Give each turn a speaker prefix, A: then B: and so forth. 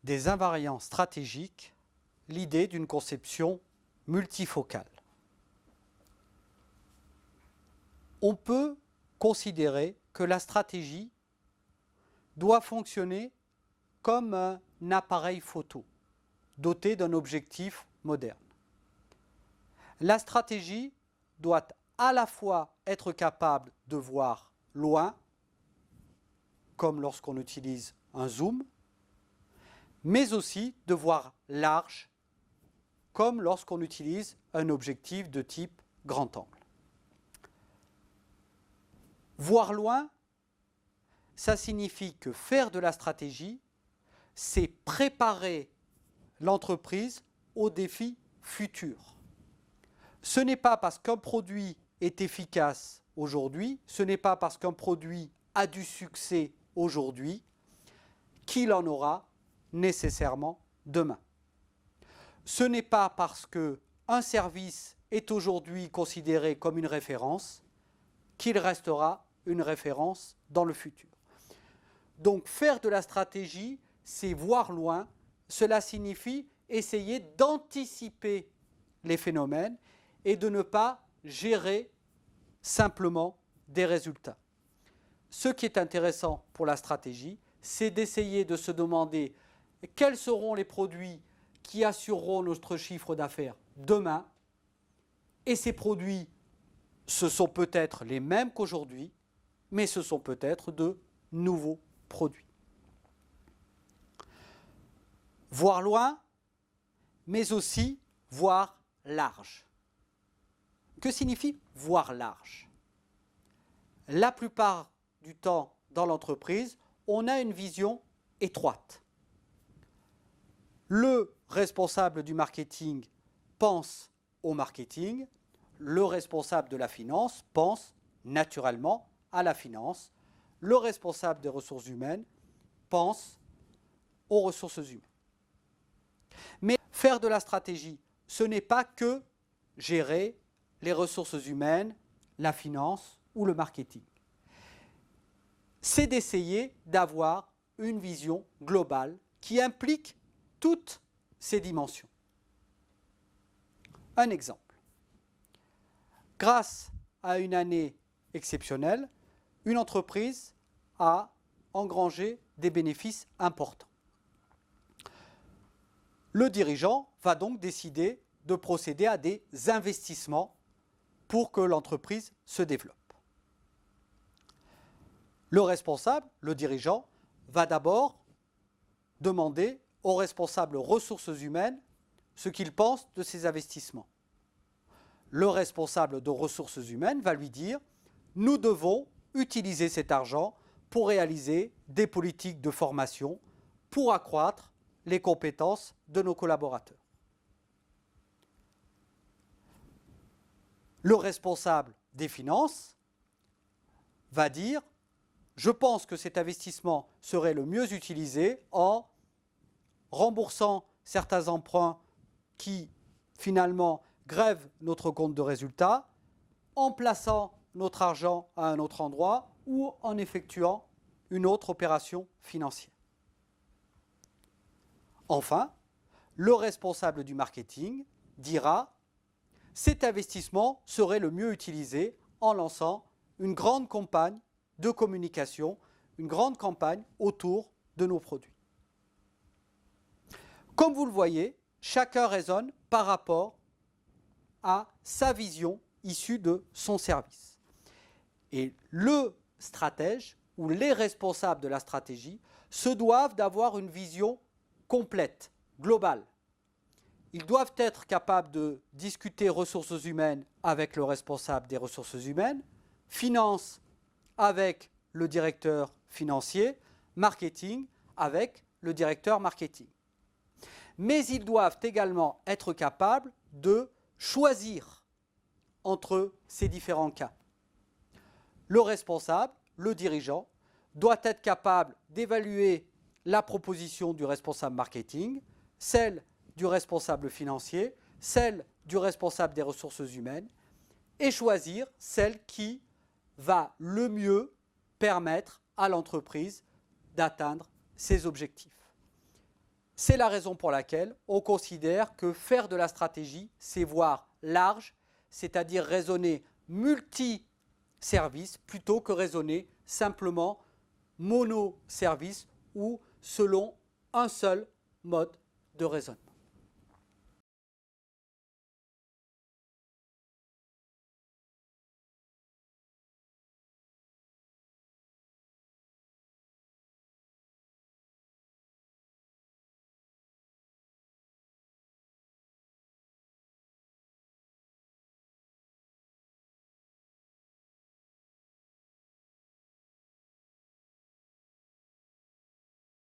A: des invariants stratégiques l'idée d'une conception multifocale. On peut considérer que la stratégie doit fonctionner comme un appareil photo doté d'un objectif moderne. La stratégie doit à la fois être capable de voir loin, comme lorsqu'on utilise un zoom, mais aussi de voir large, comme lorsqu'on utilise un objectif de type grand angle. Voir loin, ça signifie que faire de la stratégie, c'est préparer l'entreprise aux défis futurs. Ce n'est pas parce qu'un produit est efficace aujourd'hui, ce n'est pas parce qu'un produit a du succès aujourd'hui qu'il en aura nécessairement demain. Ce n'est pas parce qu'un service est aujourd'hui considéré comme une référence qu'il restera une référence dans le futur. Donc faire de la stratégie, c'est voir loin. Cela signifie essayer d'anticiper les phénomènes et de ne pas gérer simplement des résultats. Ce qui est intéressant pour la stratégie, c'est d'essayer de se demander quels seront les produits qui assureront notre chiffre d'affaires demain. Et ces produits, ce sont peut-être les mêmes qu'aujourd'hui, mais ce sont peut-être de nouveaux produits. Voir loin, mais aussi voir large. Que signifie voir large? La plupart du temps, dans l'entreprise, on a une vision étroite. Le responsable du marketing pense au marketing, le responsable de la finance pense naturellement à la finance, le responsable des ressources humaines pense aux ressources humaines. Mais faire de la stratégie, ce n'est pas que gérer les ressources humaines, la finance ou le marketing. C'est d'essayer d'avoir une vision globale qui implique toutes ces dimensions. Un exemple. Grâce à une année exceptionnelle, une entreprise a engrangé des bénéfices importants. Le dirigeant va donc décider de procéder à des investissements pour que l'entreprise se développe. Le responsable, le dirigeant, va d'abord demander aux responsables ressources humaines ce qu'il pense de ces investissements. Le responsable de ressources humaines va lui dire « Nous devons utiliser cet argent pour réaliser des politiques de formation, pour accroître les compétences de nos collaborateurs. » Le responsable des finances va dire « Je pense que cet investissement serait le mieux utilisé en remboursant certains emprunts qui, finalement, grèvent notre compte de résultats, en plaçant notre argent à un autre endroit ou en effectuant une autre opération financière. » Enfin, le responsable du marketing dira « Cet investissement serait le mieux utilisé en lançant une grande campagne de communication, une grande campagne autour de nos produits. » Comme vous le voyez, chacun raisonne par rapport à sa vision issue de son service. Et le stratège ou les responsables de la stratégie se doivent d'avoir une vision complète, globale. Ils doivent être capables de discuter ressources humaines avec le responsable des ressources humaines, finance avec le directeur financier, marketing avec le directeur marketing. Mais ils doivent également être capables de choisir entre ces différents cas. Le responsable, le dirigeant, doit être capable d'évaluer la proposition du responsable marketing, celle du responsable financier, celle du responsable des ressources humaines, et choisir celle qui va le mieux permettre à l'entreprise d'atteindre ses objectifs. C'est la raison pour laquelle on considère que faire de la stratégie, c'est voir large, c'est-à-dire raisonner multi-services plutôt que raisonner simplement mono-service ou selon un seul mode de raisonnement.